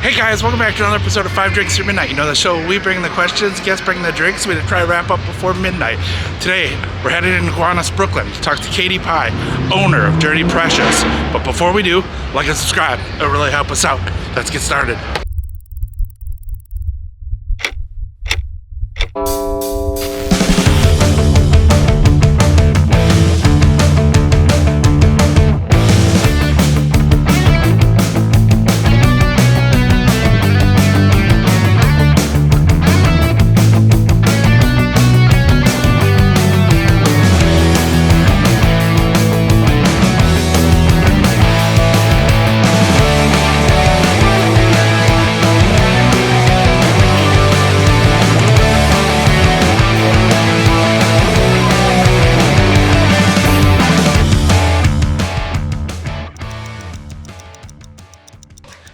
Hey guys, welcome back to another episode of 5 Drinks Through Midnight. You know the show, we bring the questions, guests bring the drinks. We try to wrap up before midnight. Today, we're headed into Gowanus, Brooklyn to talk to Katipai, owner of Dirty Precious. But before we do, like and subscribe. It'll really help us out. Let's get started.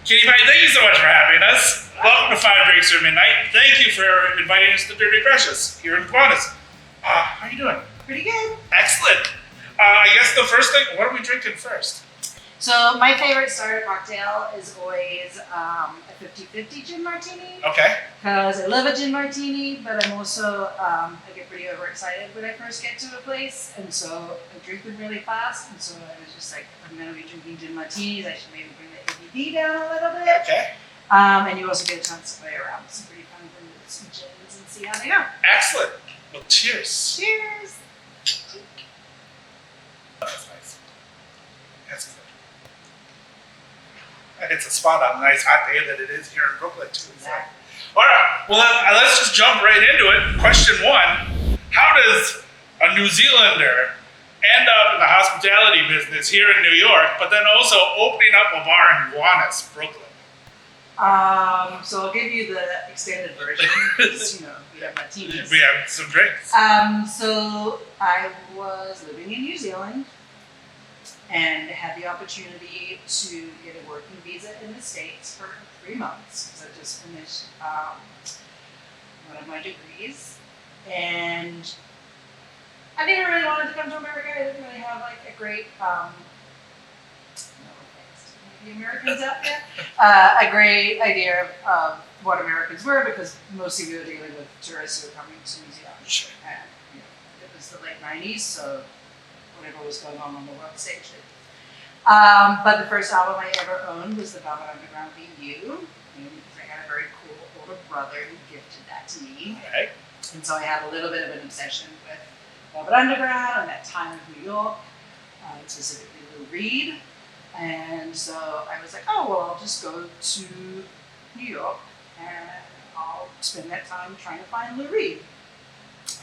Katipai, thank you so much for having us. Welcome to 5 Drinks Through Midnight. Thank you for inviting us to Dirty Precious here in Gowanus. How are you doing? Pretty good. Excellent. I guess the first thing, what are we drinking first? So my favorite starter cocktail is always a 50-50 gin martini. Okay. Because I love a gin martini, but I'm also, I get pretty overexcited when I first get to a place. And so I drink them really fast. And so I was just like, I'm going to be drinking gin martinis. I should maybe bring the ABV down a little bit. Okay. And you also get a chance to play around with some pretty fun things, some gins, and see how they go. Excellent. Well, cheers. Cheers. That's nice. That's good. And it's a spot on a nice hot day that it is here in Brooklyn too. So. All right, well let's just jump right into it. Question one, how does a New Zealander end up in the hospitality business here in New York, but then also opening up a bar in Gowanus, Brooklyn? So I'll give you the extended version because, we have martinis. We have some drinks. So I was living in New Zealand and had the opportunity to get a working visa in the States for 3 months because I just finished one of my degrees. And I didn't really want to come to America. I didn't really have like a great, no offense to the Americans out there, a great idea of what Americans were because mostly we were dealing with tourists who were coming to New Zealand. Sure. And it was the late 90s, so whatever was going on the world stage. But the first album I ever owned was the Bourbon Underground VU, because I had a very cool older brother who gifted that to me. Okay. And so I had a little bit of an obsession with Bourbon Underground and that time of New York, specifically Lou Reed. And so I was like, oh, well, I'll just go to New York and I'll spend that time trying to find Lou Reed.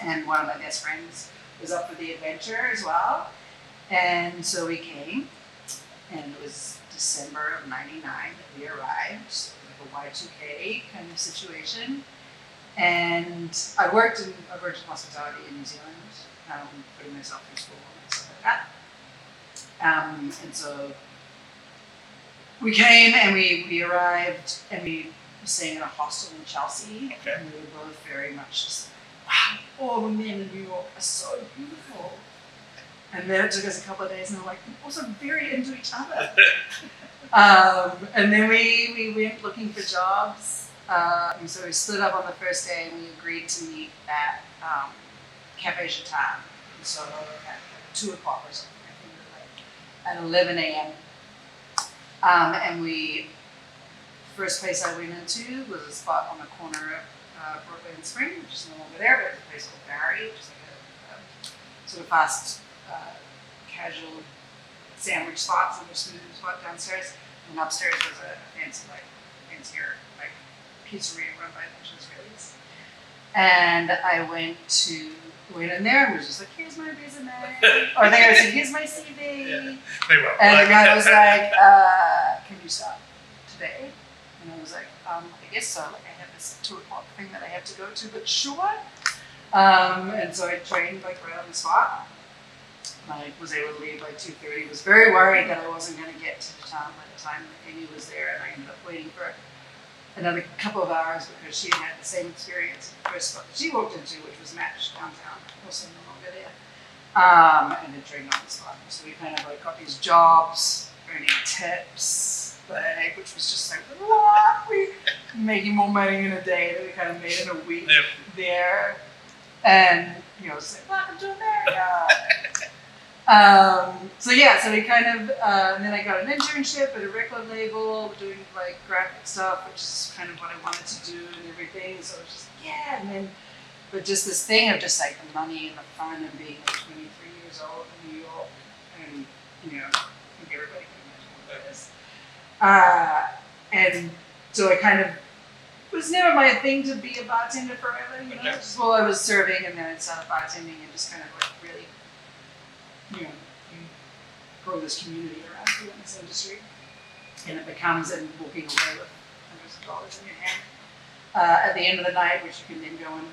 And one of my best friends was up for the adventure as well. And so we came, and it was December of '99 that we arrived, so like a Y2K kind of situation. And I worked in hospitality in New Zealand, putting myself through school and stuff like that. And so we came and we arrived and we were staying in a hostel in Chelsea. Okay. And we were both very much just wow, all the men in New York are so beautiful. And then it took us a couple of days and we're like, we're also very into each other. And then we went looking for jobs. And so we stood up on the first day and we agreed to meet at Cafe Jatan. And so at 2 o'clock or something, I think, at 11 a.m. And first place I went into was a spot on the corner of Broadway and Spring, which is no longer there, but it's a place called Barry, which is like a sort of fast, casual sandwich spot, sandwich smoothie spot downstairs. And upstairs was a fancier pizzeria run by a bunch of Israelis. And I went in there and was just like, here's my resume. Or they were saying, here's my CV. Yeah, they were. And the guy was like, can you start today? And I was like, I guess so. Like I have this 2 o'clock thing that I have to go to, but sure. And so I trained like right on the spot. I was able to leave by 2:30. Was very worried that I wasn't going to get to the town by the time Amy was there, and I ended up waiting for another couple of hours because she had the same experience at the first spot that she walked into, which was Match downtown, also no longer there. And then trained on the spot. So we kind of like got these jobs, earning tips, which was just like, what? We making more money in a day than we kind of made in a week Yep. there. And, it's like, welcome to America. So we kind of, and then I got an internship at a record label doing like graphic stuff, which is kind of what I wanted to do and everything. So it was just, but just this thing of just like the money and the fun and being like 23 years old in New York and, I think everybody can imagine what that is. And so I kind of, it was never my thing to be a bartender forever, just while I was serving and then I started bartending and just kind of like really, you grow this community around you in this industry. And it becomes and walking away with hundreds of dollars in your hand at the end of the night, which you can then go and,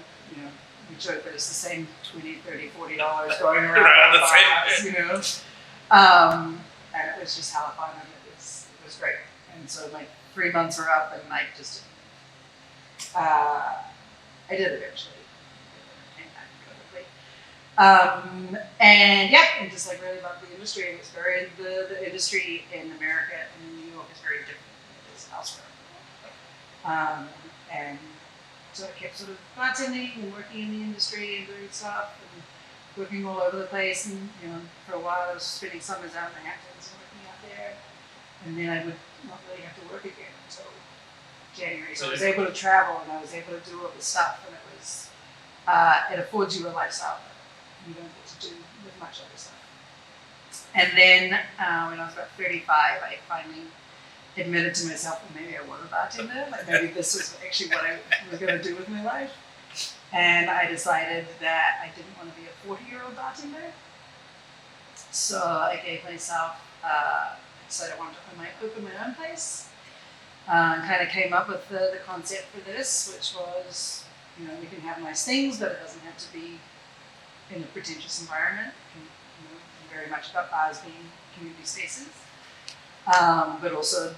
we joke that it's the same $20, $30, $40 going around the bars, and it was just hella fun and it was great. And so like 3 months were up and I just, I did eventually. Came back probably. And just like really loved the industry. It was very, the industry in America and in New York is very different than it is elsewhere. And so I kept sort of bartending and working in the industry and doing stuff and working all over the place. And, for a while I was spending summers out in the Hamptons and working out there. And then I would not really have to work again until January. So I was able to travel and I was able to do all the stuff and it was, it affords you a lifestyle that you don't get to do with much other stuff. And then when I was about 35, I finally admitted to myself that maybe I was a bartender, like maybe this was actually what I was going to do with my life. And I decided that I didn't want to be a 40-year-old bartender. So I gave myself, decided I wanted to open my own place. Kind of came up with the concept for this, which was, we can have nice things, but it doesn't have to be in a pretentious environment. Very much about bars being community spaces. But also,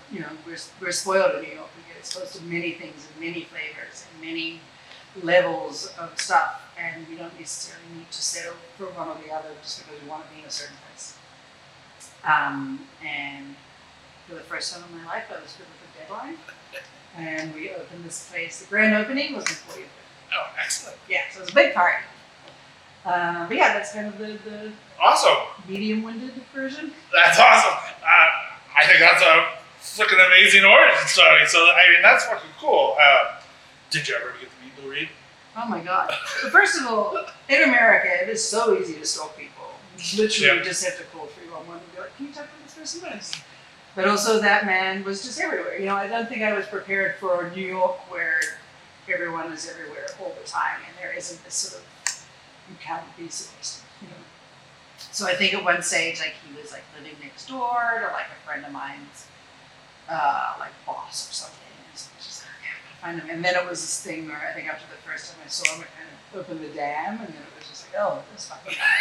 we're spoiled in New York. We get exposed to many things and many flavors and many levels of stuff, and we don't necessarily need to settle for one or the other just because we want to be in a certain place. And for the first time in my life, I was good with a deadline, and we opened this place. The grand opening was in 40th. Oh, excellent. Yeah, so it was a big party. But that's kind of the awesome medium-winded version. That's awesome. I think that's a freaking amazing origin story. So, that's fucking cool. Did you ever get to meet Lou Reed? Oh my God. But first of all, in America, it is so easy to stalk people. You literally just have to call 311 and be like, can you talk to this person? Nice. But also that man was just everywhere. I don't think I was prepared for New York where everyone is everywhere all the time and there isn't this sort of, you can't be supposed to, So I think at one stage, like he was like living next door to like a friend of mine's, like boss or something. And so I was just like, I find him. And then it was this thing where I think after the first time I saw him, I kind of opened the dam, and then it was just like, oh, this fucking guy.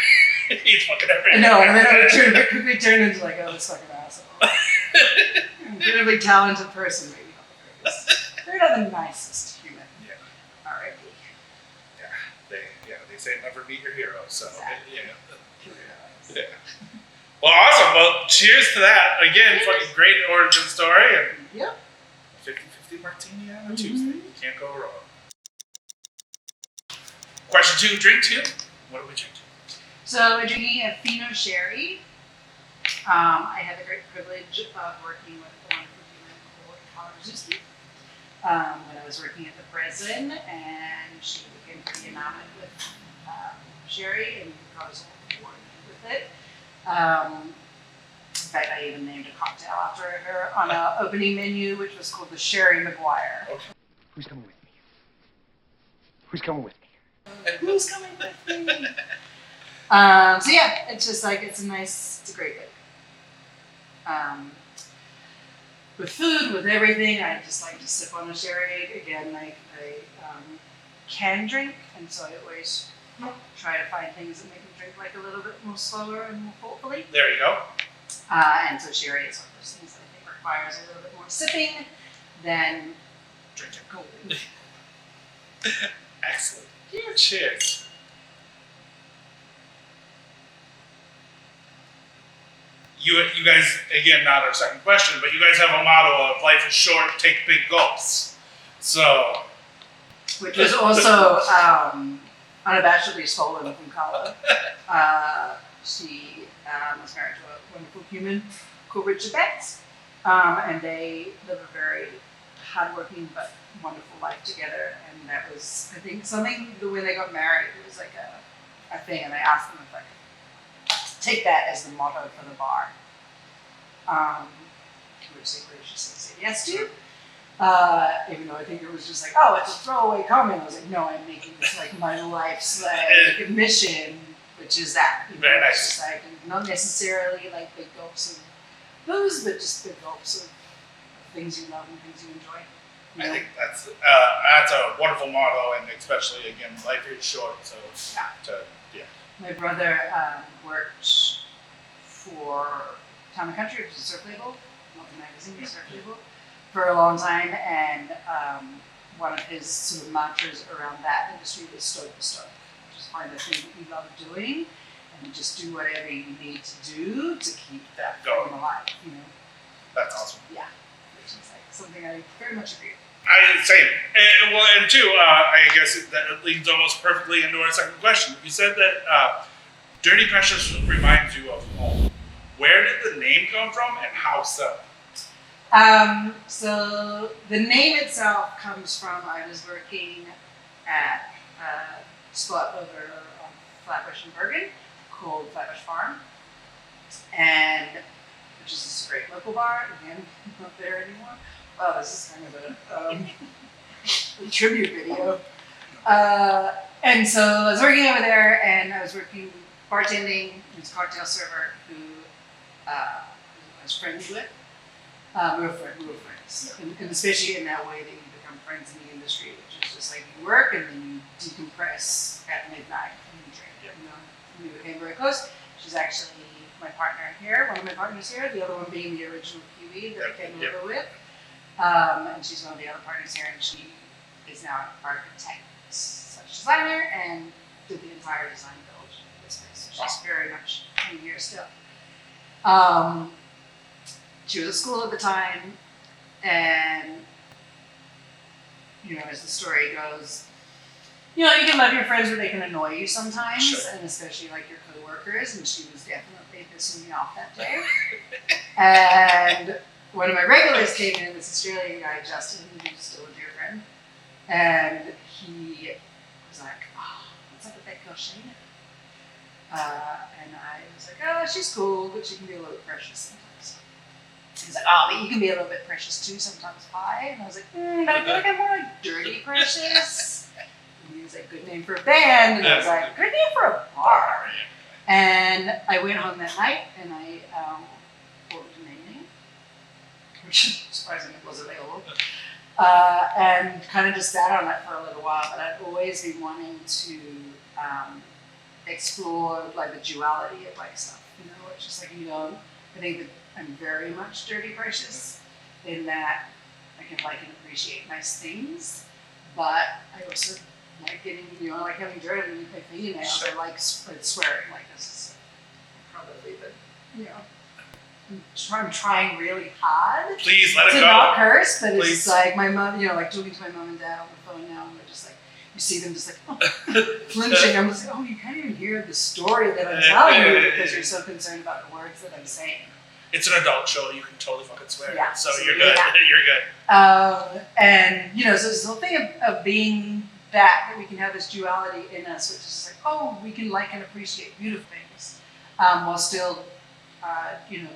He's fucking everything. No, and then it quickly turned into like, oh, this fucking asshole. Incredibly talented person, maybe not the greatest. They're not the nicest human. Yeah. R.I.P. They say never meet your hero. So Exactly. Yeah. Well, awesome. Well, cheers to that. Again, fucking great origin story and Yep. 50-50 martini on a Tuesday. You can't go wrong. Question 2, drink 2. What are we drinking? So we're drinking a Fino Sherry. I had the great privilege of working with a wonderful human called Katipai when I was working at the prison, and she became pretty enamored with sherry and got us all board with it. In fact, I even named a cocktail after her on our opening menu, which was called the Sherry Maguire. Okay. Who's coming with me? Who's coming with me? Who's coming with me? It's just like, it's a great way. With food, with everything, I just like to sip on a sherry. Again, I can drink, and so I always try to find things that make me drink like a little bit more slower and more thoughtfully. There you go. And so sherry is one of those things that I think requires a little bit more sipping than drinking cold. Excellent. Cheers. You guys, again, not our second question, but you guys have a motto of life is short, take big gulps. So, Which was also unabashedly stolen from Carla. She was married to a wonderful human called Richard Betts, and they live a very hardworking but wonderful life together. And that was, I think, something that when they got married, it was like a thing, and I asked them if I could take that as the motto for the bar, which they graciously said yes to. Even though I think it was just like, oh, it's a throwaway comment. I was like, no, I'm making this like my life's like mission, which is that. You know, Very nice. It's just like not necessarily like big gulps of booze, but just big gulps of things you love and things you enjoy. You I know? think that's a wonderful motto, and especially again, life is short, so yeah. My brother worked for Town and Country, which is a surf label, not the magazine, but a surf label, for a long time, and one of his sort of mantras around that industry was stoke the stoke. Just find the thing that you love doing, and just do whatever you need to do to keep that going alive. You know. That's awesome. Yeah, which is like something I very much agree with. Same. And two, I guess that leads almost perfectly into our second question. You said that Dirty Precious reminds you of home. Where did the name come from, and how so? So the name itself comes from, I was working at a spot over on Flatbush and Bergen called Flatbush Farm, and which is this great local bar. Again, not there anymore. Oh, this is kind of a tribute video. And so I was working over there, and I was working bartending. This cocktail server who I was friends with. We were friends, and especially in that way that you become friends in the industry, which is just like you work and then you decompress at midnight and you drink. You know, we became very close. She's actually my partner here, one of my partners here, the other one being the original Kiwi that I came over with. And she's one of the other partners here, and she is now an architect, such designer, and did the entire design build of this place. So she's very much in here still. She was at school at the time, and you know, as the story goes, you know, you can love your friends, but they can annoy you sometimes, Sure. and especially like your coworkers. And she was definitely pissing me off that day. And one of my regulars came in, this Australian guy, Justin, who's still a dear friend, and he was like, "Oh, what's up with that girl Shayna?" And I was like, "Oh, she's cool, but she can be a little bit precious sometimes." He's like, "Oh, but you can be a little bit precious too sometimes, pie." And I was like, "But I feel like I'm more like dirty precious." And he was like, "Good name for a band," and I was like, "Good name for a bar." And I went home that night, and I ordered a name, which surprisingly was available, and kind of just sat on it for a little while. But I'd always been wanting to explore like the duality of like stuff, you know. It's just like, you know, I think that I'm very much dirty precious in that I can like and appreciate nice things, but I also like getting, you know, I like having dirt underneath my fingernails. Sure. I like swearing. Like this is probably the, you know, I'm trying really hard Please let it to go. not curse, but it's Please. just like my mom, you know, like talking to my mom and dad on the phone now, and they're just like, you see them just like, oh, flinching. I'm just like, oh, you can't even hear the story that I'm telling you because you're so concerned about the words that I'm saying. It's an adult show. You can totally fucking swear. Yeah, So so you're good. yeah. You're good. And you know, so this whole thing of being that we can have this duality in us, which is just like, oh, we can like and appreciate beautiful things, while still, you know,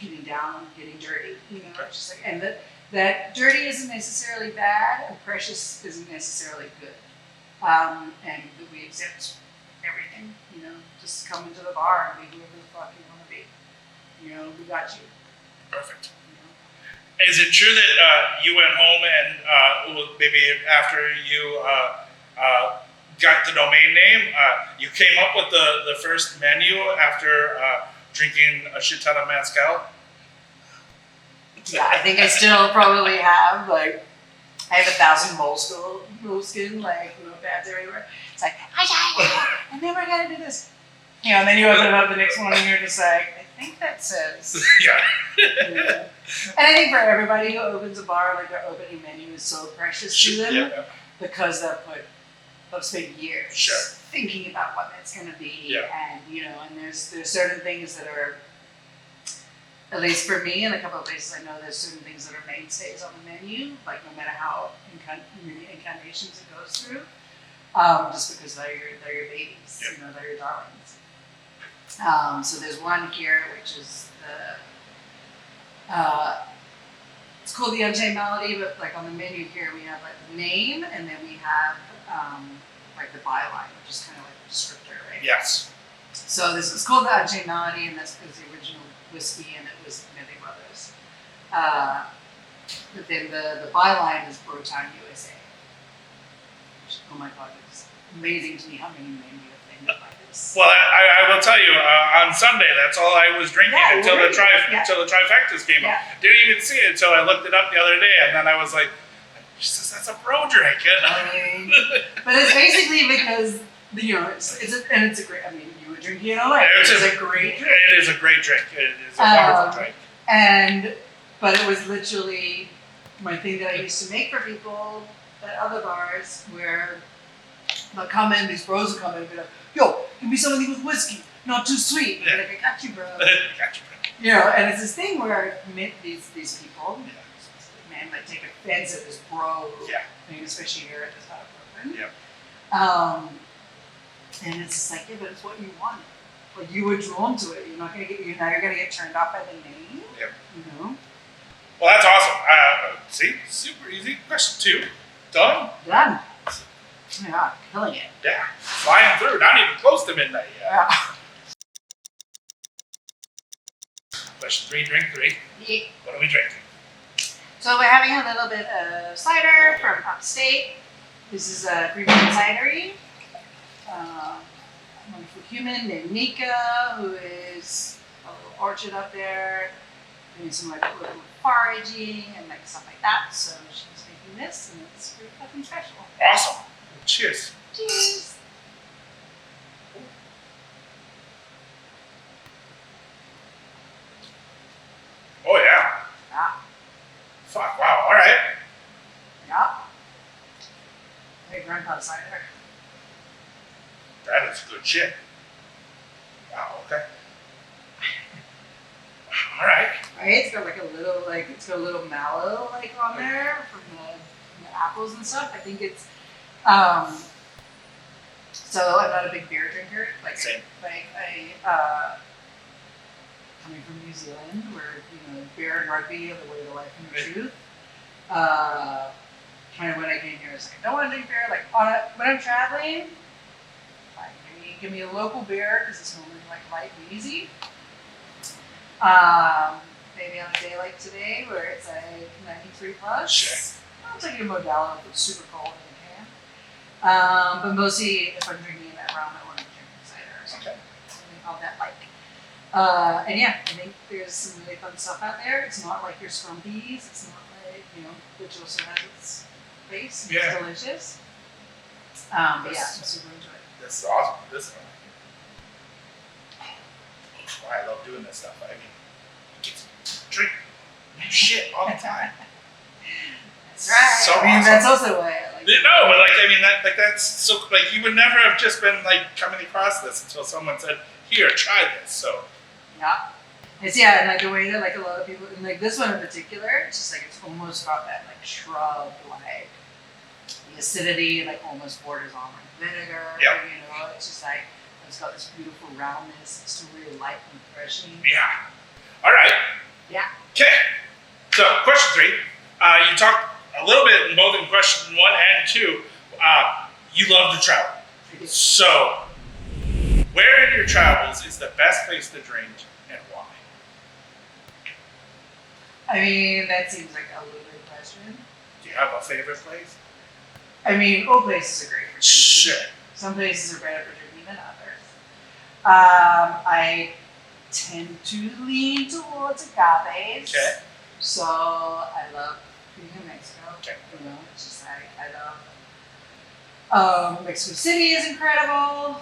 getting down, getting dirty. You know, it's just like, and that dirty isn't necessarily bad, and precious isn't necessarily good, and that we accept everything. You know, just come into the bar and be whoever the fuck you want to be. You know, we got you. Perfect. You know? Is it true that you went home and maybe after you got the domain name, you came up with the first menu after drinking a shit ton of mezcal? Yeah, I think I still probably have, like, I have 1,000 moleskin, like, notepads everywhere. It's like, I then we're gonna do this. You know, and then you open it up the next morning and you're just like, I think that says. Yeah. Yeah. And I think for everybody who opens a bar, like their opening menu is so precious to them Yeah. because they've spent years Sure. thinking about what it's going to be, Yeah. and there's certain things that are, at least for me, in a couple of places I know there's certain things that are mainstays on the menu, like no matter how many incarnations it goes through, just because they're your babies, Yeah. they're your darlings. So there's one here which is it's called the Unchained Melody, but like on the menu here we have like the name, and then we have like the byline, which is kind of like a descriptor, right? Yes. So this is called the Unchained Melody, and that's because the original whiskey and it was Midley Brothers. But then the byline is Brotown, USA. Which, oh my God, it's amazing to me how many men you have things like this. Well, I will tell you, on Sunday, that's all I was drinking Yeah, until really? until the trifectas came Yeah. up. Didn't even see it until I looked it up the other day, and then I was like, Jesus, that's a bro drink. But it's basically because it's a great. I mean, you would drink it all night. It's a great drink. It is a great drink. It is a wonderful drink. But it was literally my thing that I used to make for people at other bars where they'll come in, these bros will come in and be like, yo, give me something with whiskey, not too sweet. Yeah. I'm like, I got you, bro. Gotcha. And it's this thing where these people, man, like take offense at this bro, especially here at this part of Bourbon. Yeah. And it's just like, yeah, but it's what you want. Like you were drawn to it. You're not gonna you're gonna get turned off by the name. Yep. Well, that's awesome. See, super easy. Question 2. Done. Done. Yeah, killing it. Yeah, flying through. Not even close to midnight yet. Yeah. Question 3, drink 3. Yeah. What are we drinking? So we're having a little bit of cider from upstate. This is a Greenwood Cidery. A wonderful human named Nika, who is a little orchard up there, doing some like little foraging and like stuff like that. So she's making this, and it's pretty fucking special. Awesome. Cheers. Cheers. Oh yeah. Yeah. Fuck. Wow. All right. Yeah. Hey, grandpa cider. That is good shit. Wow. Okay. All right. Right? It's got like a little mallow on there from the apples and stuff. I think it's so I'm not a big beer drinker. Same. I coming from New Zealand where beer and rugby are the way of life and the truth. Kind of when I came here, I was like, I don't want to drink beer. When I'm traveling, give me a local beer because it's normally light and easy. Maybe on a day like today where it's 93 plus. Sure. I'll take a Modelo if it's super cold in the can. But mostly if I'm drinking that rum, I want to drink cider or something. Something of that like. And yeah, I think there's some really fun stuff out there. It's not like your Scrumpies. It's not like, which also has its face. Yeah. It's delicious. But yeah, I'm super into it. This is awesome. This one. That's why I love doing this stuff. I mean, you get to drink new shit all the time. That's right. So I mean, awesome. that's also why I like it. No, but that's so you would never have just been coming across this until someone said, "Here, try this." So Yeah. And the way that a lot of people, and this one in particular, it's just it's almost got that shrub, the acidity almost borders on vinegar. Yeah. It's just it's got this beautiful roundness. It's still really light and refreshing. yeah. All right. Yeah. Okay. So question 3, you talked a little bit in both in question 1 and 2. You love to travel. So, where in your travels is the best place to drink and why? I mean, that seems like a loaded question. Do you have a favorite place? I mean, all places are great for drinking. Sure. Some places are better for drinking than others. I tend to lean towards agaves. Okay. So I love being in Mexico. Okay. It's just I love Mexico City is incredible.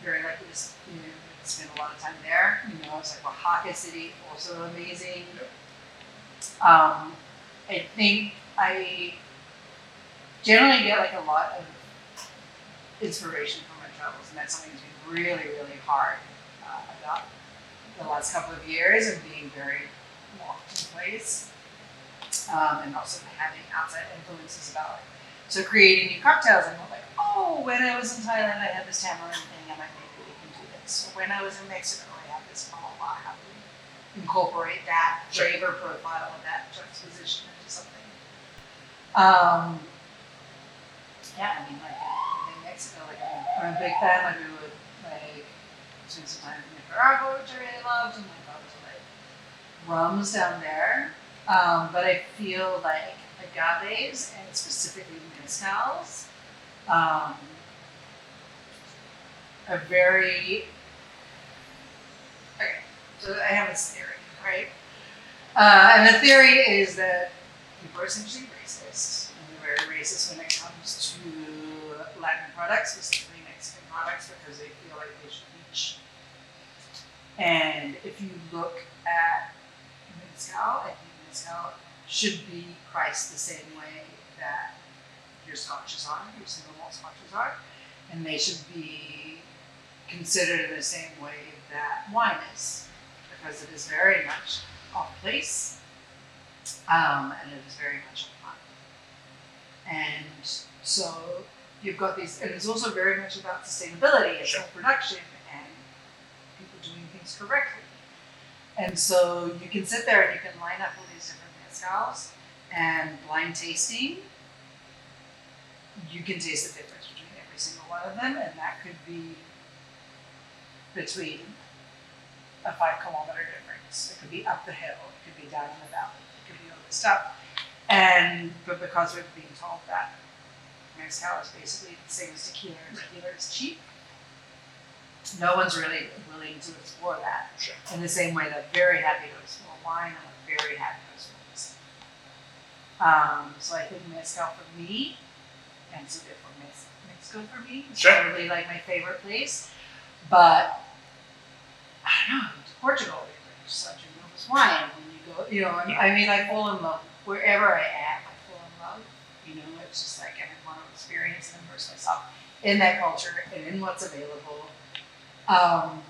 Very lucky to spent a lot of time there. You know, it's like Oaxaca City, also amazing. Yep. I think I generally get like a lot of inspiration from my travels, and that's something that's been really, really hard about the last couple of years of being very locked in place, and also having outside influences about it. So creating new cocktails, I'm not like, oh, when I was in Thailand, I had this tamarind thing, and like maybe we can do this. Or when I was in Mexico, I had this blah blah blah. How do we incorporate that flavor profile of that juxtaposition into something? Yeah, I mean, like in Mexico, like I'm a big fan. Like we would like spend some time in Nicaragua, which I really loved, and like obviously like rums down there. But I feel like agaves and specifically mezcals are very okay. So I have this theory, right? And the theory is that people are essentially racist, and they're very racist when it comes to Latin products, specifically Mexican products, because they feel like they should be cheap. And if you look at mezcal, I think mezcal should be priced the same way that your scotches are, your single malt scotches are, and they should be considered in the same way that wine is, because it is very much off place, and it is very much on fun. And so you've got these, and it's also very much about sustainability and self-production and people doing things correctly. And so you can sit there and you can line up all these different mezcals and blind tasting. You can taste the difference between every single one of them, and that could be between a 5 kilometer difference. It could be up the hill, it could be down in the valley, it could be all this stuff. But because we're being told that mezcal is basically the same as tequila, and tequila is cheap, no one's really willing to explore that. Sure. In the same way that I'm very happy to explore wine, and I'm very happy to explore whiskey. So I think mezcal for me, and so therefore Mexico for me, is probably like my favorite place. But I don't know, to Portugal, there's such a enormous wine when you go, you know, I mean, I fall in love wherever I am, I fall in love, you know, it's just like, and I want to experience and immerse myself in that culture and in what's available. And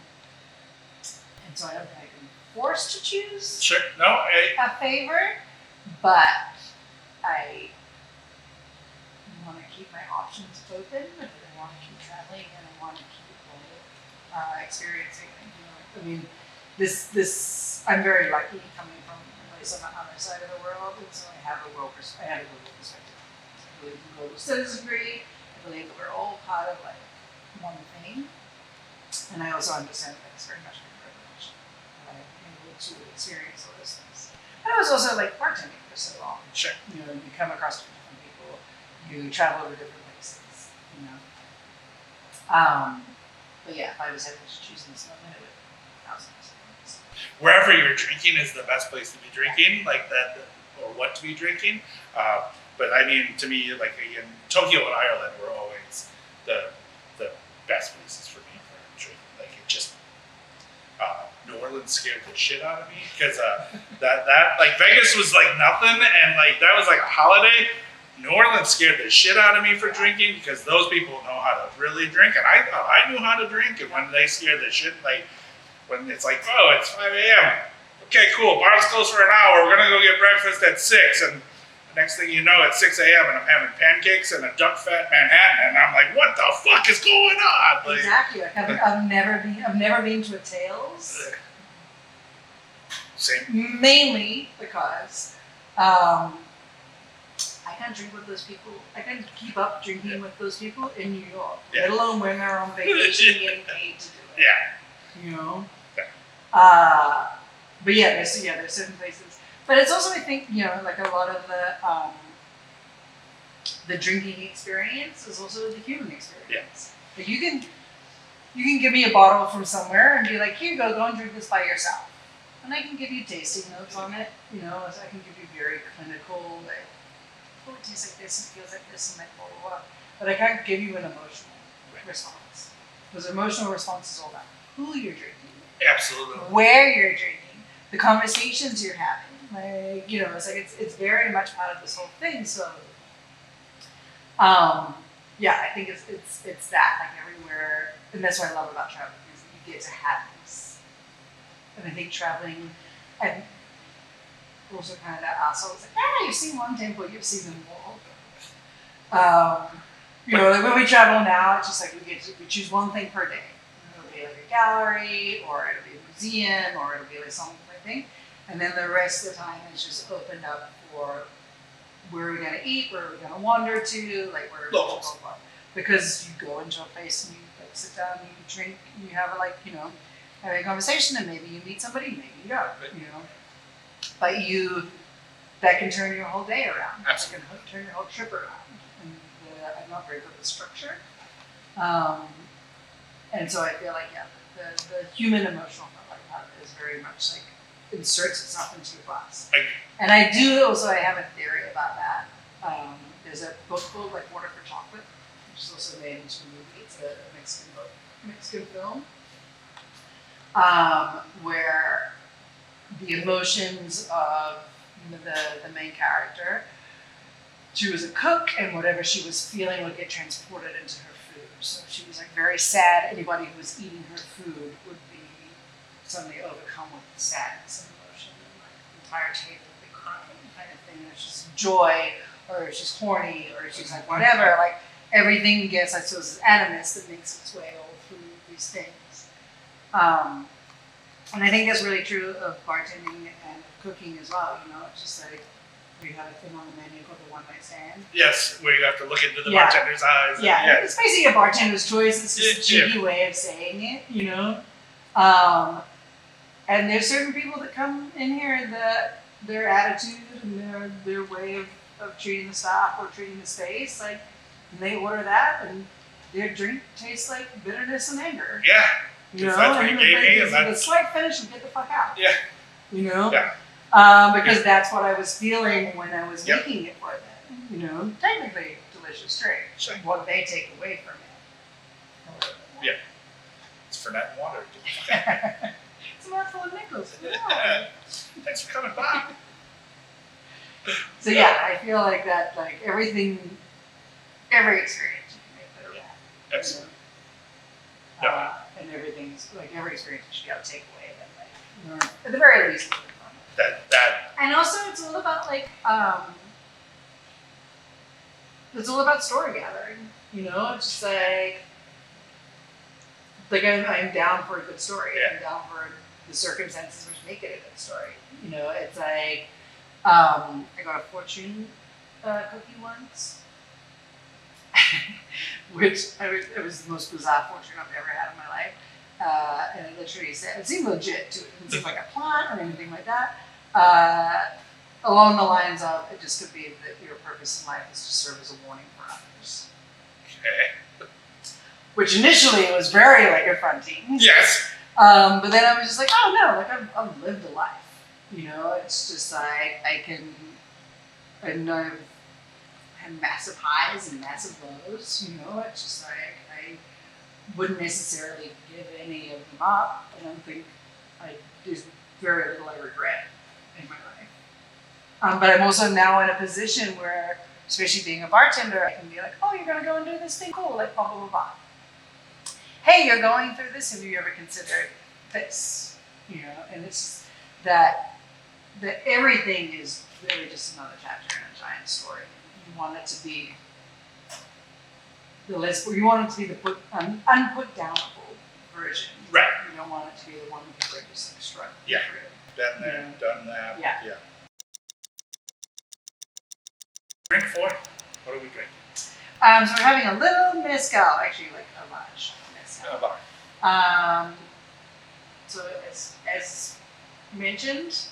so I don't think I can be forced to choose a favorite, but I want to keep my options open, and I want to keep traveling, and I want to keep experiencing. You know, I mean, this I'm very lucky coming from a place on the other side of the world, and so I have a global perspective. I believe in global citizenry. I believe that we're all part of like one thing, and I also understand that it's very much my privilege that I'm able to experience all those things. And I was also like bartending for so long. Sure. You know, you come across different people, you travel to different places, you know. But yeah, if I was able to choose in this moment, it would be thousands. Wherever you're drinking is the best place to be drinking, like that, or what to be drinking. But I mean, to me, like in Tokyo and Ireland were always the best places for me for drinking. Like it just, New Orleans scared the shit out of me because that like Vegas was like nothing, and like that was like a holiday. New Orleans scared the shit out of me for drinking because those people know how to really drink, and I thought I knew how to drink. And when they scare the shit, like when it's like, oh, it's 5 a.m. Okay, cool. Bar's closed for an hour. We're gonna go get breakfast at 6, and the next thing you know, it's 6 a.m. and I'm having pancakes and a duck fat Manhattan, and I'm like, what the fuck is going on? Like, exactly. I've never been to a Tales. Same. Mainly because I can't drink with those people. I can't keep up drinking with those people in New York, let alone when they're on vacation getting paid to do it. Yeah. You know? Yeah. But yeah, there's certain places. But it's also, I think, you know, like a lot of the drinking experience is also the human experience. Yeah. Like you can give me a bottle from somewhere and be like, here you go and drink this by yourself. And I can give you tasting notes on it, you know, I can give you very clinical, like, oh, it tastes like this and feels like this and like blah, blah, blah. But I can't give you an emotional response. Because emotional response is all that. who you're drinking, Absolutely. where you're drinking, the conversations you're having. Like, you know, it's like it's very much part of this whole thing. So, yeah, I think it's that, like, everywhere, and that's what I love about traveling is you get to have this. And I think traveling, and also kind of that asshole. It's like, you've seen one temple, you've seen them all. You know, like when we travel now, it's just like we choose one thing per day. It'll be like a gallery, or it'll be a museum, or it'll be like some thing. And then the rest of the time is just opened up for where we're gonna eat, where we're gonna wander to, like where we're gonna go. Because you go into a place and you like sit down, and you drink, and you have like, you know, having a conversation, and maybe you meet somebody, maybe you don't, you know. But that can turn your whole day around. Absolutely. That can turn your whole trip around. And I'm not very good with structure. And so I feel like, yeah, the human emotional part of it is very much like inserts itself into your glass. And I do also, I have a theory about that. There's a book called like Water for Chocolate, which is also made into a movie. It's a Mexican book, Mexican film, where the emotions of the main character, she was a cook, and whatever she was feeling would get transported into her food. So if she was like very sad, anybody who was eating her food would be suddenly overcome with sadness and emotion, and like the entire table would be crying kind of thing. And it's just joy, or if she's horny, or if she's like whatever, like everything gets, I suppose, animus that makes its way all through these things. And I think that's really true of bartending and cooking as well. You know, it's just like we have a thing on the menu called the one night stand. Yes, where you have to look into the bartender's eyes. Yeah, it's basically a bartender's choice. It's just a cheeky way of saying it, you know. And there's certain people that come in here and their attitude and their way of treating the staff or treating the space, like, and they order that and their drink tastes like bitterness and anger. Yeah. You know, that's what you gave me, and the slight finish and get the fuck out. Yeah. You know? Yeah. Because that's what I was feeling when I was making it for them. You know, technically delicious drink. Sure. What they take away from it. Yeah. It's for that water. It's a mouthful of nickels. Yeah. Thanks for coming by. So yeah, I feel like that, like every experience you can make better at. Excellent. You know? And everything's like every experience you should be able to take away that, like, at the very least. That. And also, it's all about like, it's all about story gathering. You know, it's just like I'm down for a good story. Yeah. I'm down for the circumstances which make it a good story. You know, it's like, I got a fortune cookie once. Which it was the most bizarre fortune I've ever had in my life. And it literally said, it seemed legit too. It didn't seem like a plot or anything like that. Along the lines of, it just could be that your purpose in life is to serve as a warning for others. Okay. Which initially was very like affronting. Yes. But then I was just like, oh no, like I've lived a life. You know, it's just like I know I've had massive highs and massive lows. You know, it's just like I wouldn't necessarily give any of them up. I don't think there's very little I regret in my life. But I'm also now in a position where, especially being a bartender, I can be like, oh, you're gonna go and do this thing, cool, like blah blah blah blah. Hey, you're going through this. Have you ever considered this? You know, and it's that everything is really just another chapter in a giant story. You want it to be the list, or you want it to be the unput downable version. Right. You don't want it to be the one that people are just like struggling Yeah. through. Been there, done that. Yeah. Drink 4. What are we drinking? So we're having a little mezcal, actually like a large mezcal. A bar. So as mentioned,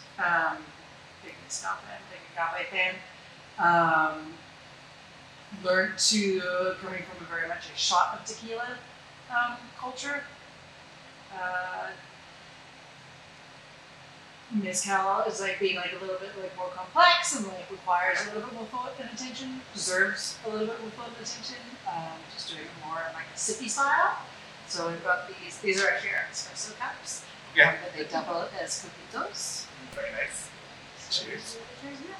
big mezcal fan, big agave fan. Learned to, coming from a very much a shot of tequila culture. Mezcal is like being like a little bit like more complex and like requires a little bit more thought and attention, deserves a little bit more thought and attention. Just doing it more in like a sippy style. So we've got these. These are actually our espresso cups. Yeah. But they double as coquitos. Very nice. Cheers. Cheers, yeah.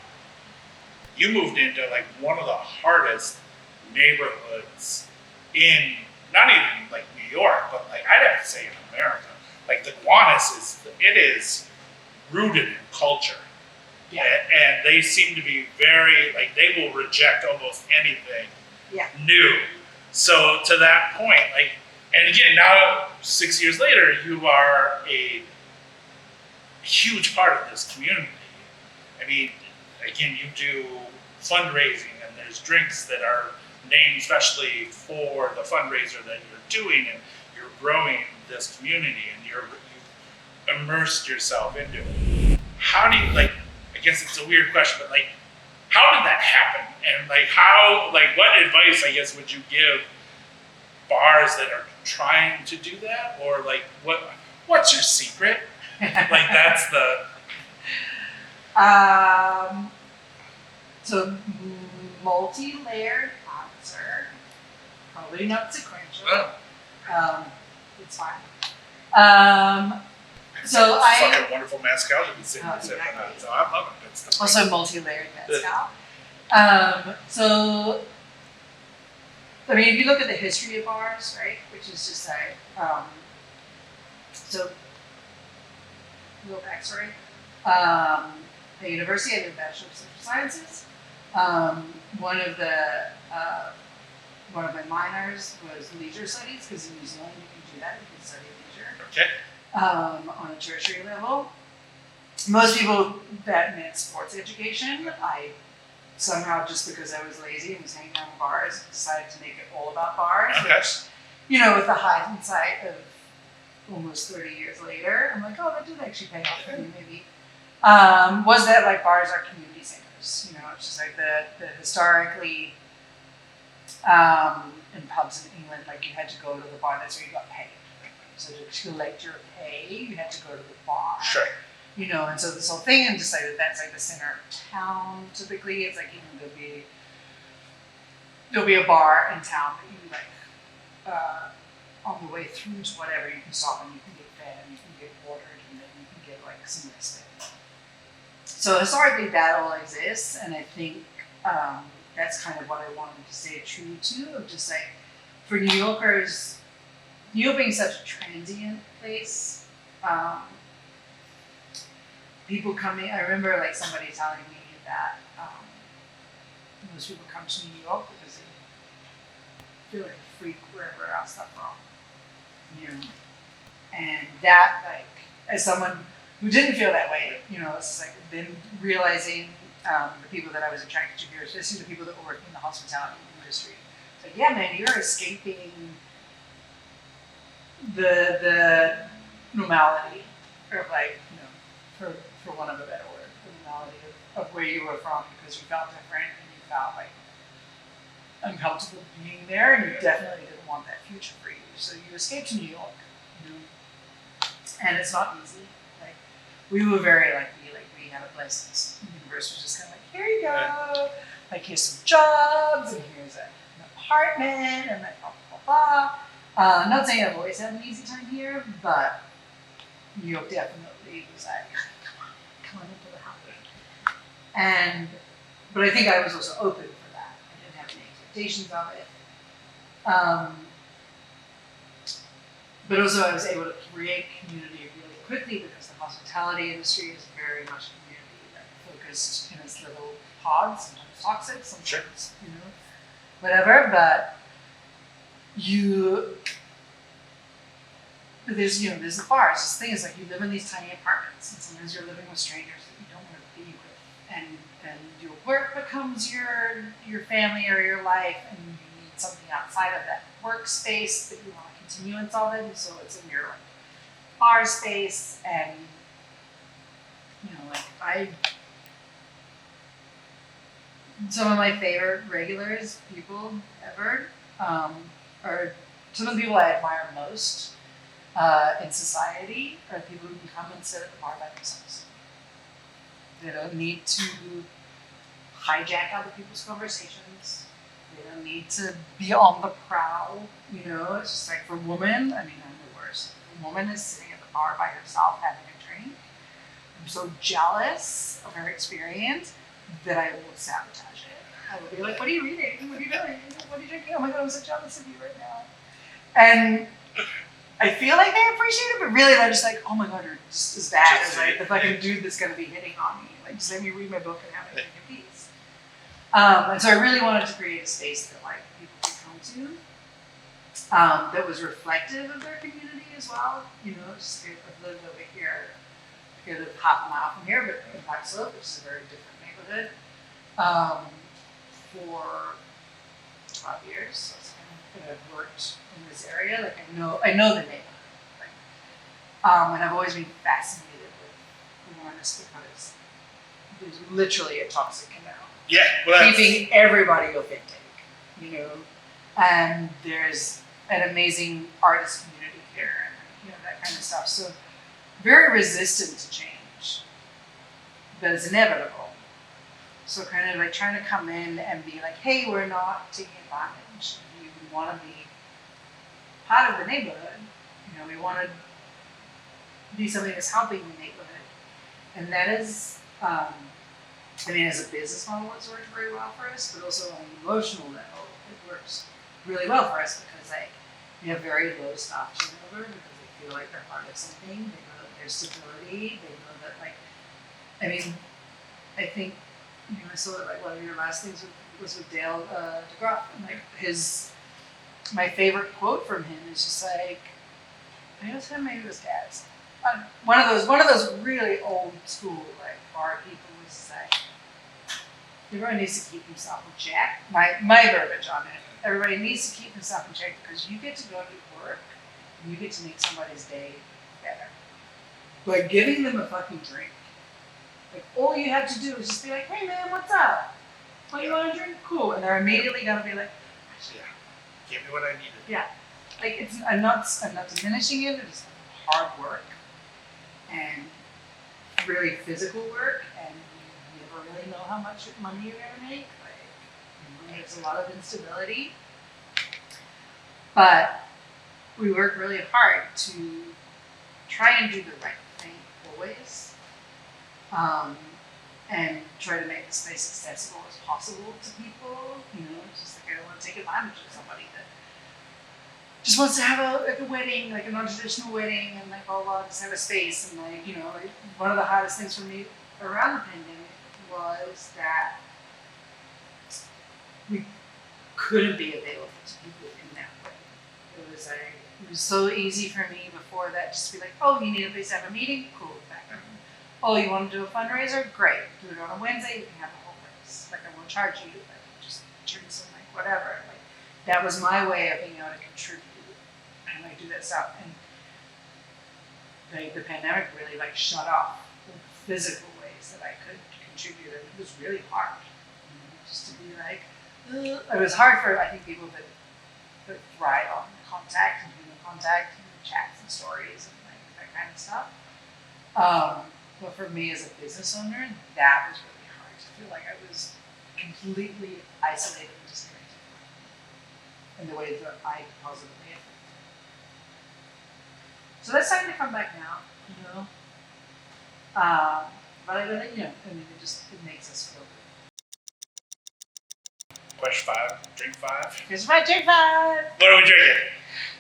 You moved into like one of the hardest neighborhoods in not even like New York, but like I'd have to say in America. Like the Gowanus is rooted in culture. Yeah. And they seem to be very like they will reject almost anything Yeah. new. So to that point, like, and again, now 6 years later, you are a huge part of this community. I mean, again, you do fundraising, and there's drinks that are named especially for the fundraiser that you're doing, and you're growing this community, and you've immersed yourself into it. How do you, like, I guess it's a weird question, but like, how did that happen? And like, what advice, I guess, would you give bars that are trying to do that? Or like, what's your secret? Like, that's the... So multi-layered answer. Probably not sequential. It's fine. So fucking wonderful mezcal to be sitting exactly. on. So I'm loving it. Good stuff. Also multi-layered mezcal. So, I mean, if you look at the history of bars, right, which is just like, so, real backstory. At university, I did a Bachelor of Social Sciences. One of my minors was leisure studies, because in New Zealand you can do that, you can study leisure. Okay. On a tertiary level. Most people, that meant sports education. I somehow, just because I was lazy and was hanging out in bars, decided to make it all about bars. Okay. Which, you know, with the hindsight of almost 30 years later, I'm like, oh, that did actually pay off for me, maybe. Was that like bars are community centers? You know, it's just like the historically, in pubs in England, like you had to go to the bar, that's where you got paid. So to collect your pay, you had to go to the bar. Sure. You know, and so this whole thing, and decided that's like the center of town. Typically, it's like, you know, there'll be a bar in town that you like, on the way through to whatever, you can stop and you can get fed and you can get watered and then you can get like some respite. So historically, that all exists, and I think that's kind of what I wanted to stay true to, of just like, for New Yorkers, New York being such a transient place, people coming, I remember like somebody telling me that most people come to New York because they feel like a freak wherever else they're from, you know, and that, like, as someone who didn't feel that way, you know, it's like then realizing the people that I was attracted to here, especially the people that were working in the hospitality industry, it's like, yeah, man, you're escaping the normality, or like, you know, for want of a better word, the normality of where you were from, because you felt different and you felt like uncomfortable being there, and you definitely didn't want that future for you. So you escaped to New York, you know, and it's not easy. Like, we were very lucky, like we had a place, the universe was just kind of like, here you go, like here's some jobs, and here's an apartment, and like blah, blah, blah. I'm not saying I've always had an easy time here, but New York definitely was like, come on into the house. But I think I was also open for that. I didn't have any expectations of it. But also I was able to create community really quickly, because the hospitality industry is very much a community that focused in its little pods, sometimes toxic, sometimes, you know, whatever, but there's the bars. This thing is like, you live in these tiny apartments, and sometimes you're living with strangers that you don't want to be with, and your work becomes your family or your life, and you need something outside of that workspace that you want a continuance of it, and so it's in your bar space. And you know, like some of my favorite regulars, people ever, are some of the people I admire most in society are the people who can come and sit at the bar by themselves. They don't need to hijack other people's conversations. They don't need to be on the prowl, you know. It's just like for women, I mean, I'm the worst. A woman is sitting at the bar by herself having a drink. I'm so jealous of her experience that I will sabotage it. I will be like, what are you reading? What are you doing? What are you drinking? Oh my God, I'm so jealous of you right now. And I feel like they appreciate it, but really they're just like, oh my God, you're just as bad as like the fucking dude that's gonna be hitting on me. Like, just let me read my book and have a drink in peace. And so I really wanted to create a space that like people could come to, that was reflective of their community as well. You know, just I've lived over here, I live half a mile from here, but in Park Slope, which is a very different neighborhood, for 12 years. So it's kind of I've worked in this area. Like I know the neighborhood. Like, and I've always been fascinated with Gowanus because there's literally a toxic canal. Yeah, well, Keeping everybody authentic, you know. And there's an amazing artist community here, and you know that kind of stuff. So very resistant to change, but it's inevitable. So kind of like trying to come in and be like, hey, we're not taking advantage. We want to be part of the neighborhood. You know, we want to be something that's helping the neighborhood, and that is. I mean, as a business model, it's worked very well for us, but also on an emotional level, it works really well for us because like we have very low staff turnover because they feel like they're part of something. They know that there's stability. They know that like, I mean, I think you know I saw that like one of your last things was with Dale DeGroff, and like my favorite quote from him is just like, I think it was him, maybe it was Dad's. One of those really old school like bar people was say, everyone needs to keep himself in check. My verbiage on it. Everybody needs to keep himself in check because you get to go to work and you get to make somebody's day better. By giving them a fucking drink. Like all you have to do is just be like, hey man, what's up? What you want to drink? Cool. And they're immediately gonna be like, yeah, give me what I needed. yeah. Like I'm not diminishing it, it's hard work and really physical work, and you never really know how much money you're gonna make. Like, you know, there's a lot of instability, but we work really hard to try and do the right thing always, and try to make the space accessible as possible to people. You know, it's just like I don't want to take advantage of somebody that just wants to have a wedding, like a non-traditional wedding, and like, oh, well, I'll just have a space. And like, you know, like one of the hardest things for me around the pandemic was that we couldn't be available to people in that way. It was so easy for me before that just to be like, oh, you need a place to have a meeting? Cool, back room. Oh, you want to do a fundraiser? Great. Do it on a Wednesday, you can have the whole place. Like, I won't charge you, like, just drinks and like whatever. Like, that was my way of being able to contribute and like do that stuff. And like the pandemic really like shut off the physical ways that I could contribute, and it was really hard. You know, just to be like, it was hard for I think people that thrive on contact and human contact and chats and stories and like that kind of stuff. But for me as a business owner, that was really hard. I feel like I was completely isolated and disconnected in the ways that I positively affect. So that's starting to come back now, you know. But I really, you know, I mean, it makes us feel good. Question 5, drink 5. Here's my drink 5. What are we drinking?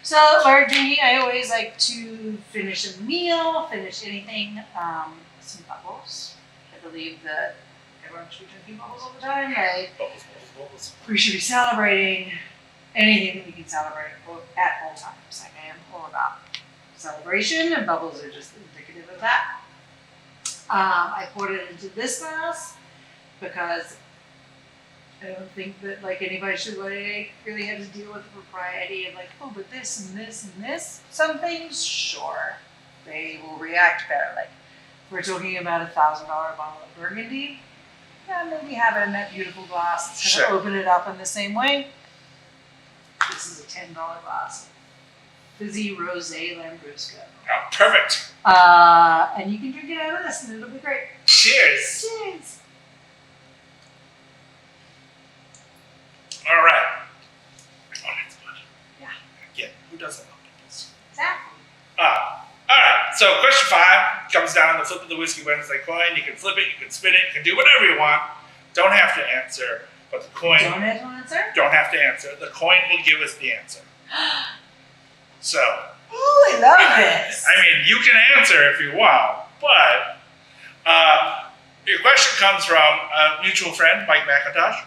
So while drinking, I always like to finish a meal, finish anything, some bubbles. I believe that everyone should be drinking bubbles all the time. Like, Bubbles. we should be celebrating anything that we can celebrate at all times. Like I am all about celebration, and bubbles are just indicative of that. I poured it into this glass because I don't think that like anybody should like really have to deal with the propriety of like, oh, but this and this and this. Some things, sure, they will react better. Like if we're talking about $1,000 bottle of Burgundy, yeah, maybe have it in that beautiful glass. It's gonna open it up in the same way. This is a $10 glass. Fizzy Rosé Lambrusco. Oh, perfect. And you can drink it out of this and it'll be great. Cheers. Cheers. All right. comes down to the flip of the Whiskey Wednesday coin. You can flip it, you can spin it, you can do whatever you want. Don't have to answer, but the coin Don't have to answer? don't have to answer. The coin will give us the answer. So, Ooh, I love this. I mean, you can answer if you want, but your question comes from a mutual friend, Mike McIntosh,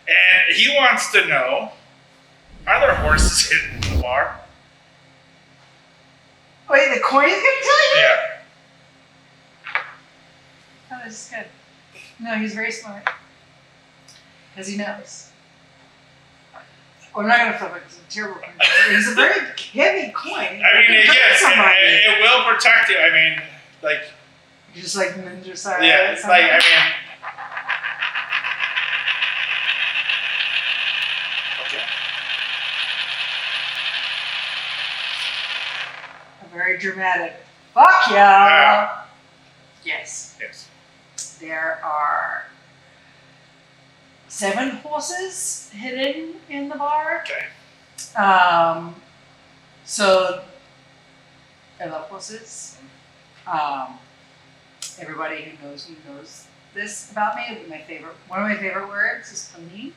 and he wants to know, are there horses hidden in the bar? Wait, the coin is going to tell you? Yeah. Oh, this is good. No, he's very smart. Because he knows. Well, I'm not going to flip it because it's a terrible coin. It's a very heavy coin. I mean, it will protect you. I mean, like, Just like ninja style. yeah, it's like, I mean, okay. A very dramatic. Fuck yeah! Yes. Yes. There are 7 horses hidden in the bar. Okay. So I love horses. Everybody who knows this about me. One of my favorite words is pony.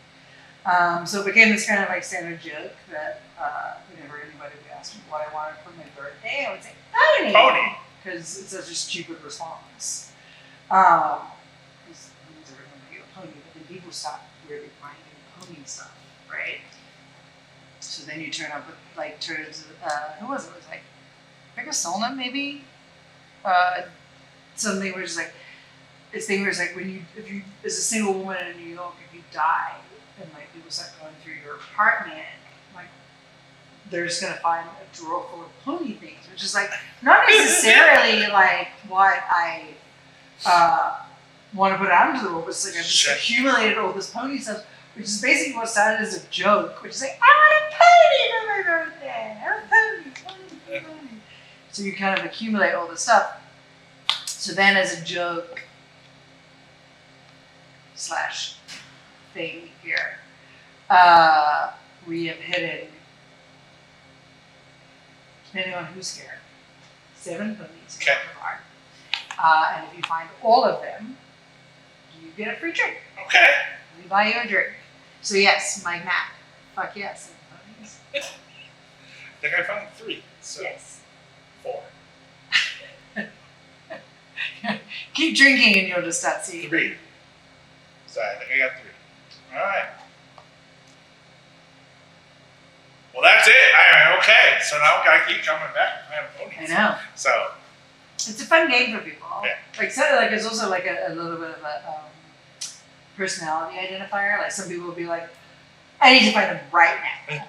So it became this kind of like standard joke that whenever anybody would ask me what I wanted for my birthday, I would say pony. Pony. Because it's such a stupid response. Because everyone would get a pony, but then people stop really finding pony stuff, right? So then you turn into who was it? It was like Garrison maybe. Something where it's like this thing where it's like if you as a single woman in New York, if you die and like people start going through your apartment, like they're just gonna find a drawer full of pony things, which is like not necessarily like what I want to put out into the world, but it's like I've just accumulated all this pony stuff, which is basically what started as a joke, which is like, I want a pony for my birthday. I want a pony. So you kind of accumulate all this stuff. So then as a joke / thing here, we have hidden, depending on who's scared, 7 ponies in the bar. And if you find all of them, you get a free drink. Okay. We buy you a drink. So yes, my Mac. Fuck yes, 7 ponies. I think I found 3. So Yes. 4. Keep drinking and you'll just start seeing. 3. So I think I got 3. All right. Well, that's it. Okay. So now I keep coming back and playing ponies. I know. So It's a fun game for people. Yeah. Like it's also like a little bit of a personality identifier. Like some people will be like, I need to find them right now.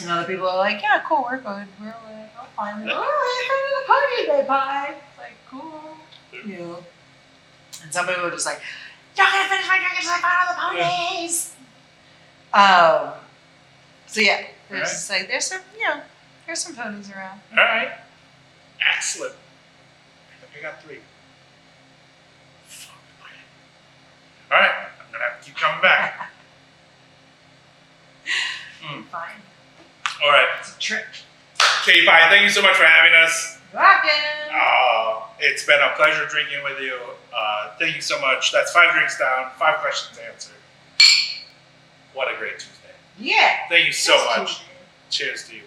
And other people are like, yeah, cool, we're good. We're like, I'll find them. Oh, I found the pony they buy. It's like, cool. You know. And some people are just like, you're not gonna finish my drink until I find all the ponies. So yeah, there's just like there's some ponies around. all right. Excellent. I think I got 3. Fuck. All right. I'm gonna have to keep coming back. Fine. All right. It's a trick. Katipai, thank you so much for having us. Rockin'. It's been a pleasure drinking with you. Thank you so much. That's 5 drinks down, 5 questions answered. What a great Tuesday. Yeah. Thank you so That's much. cool. Cheers to you.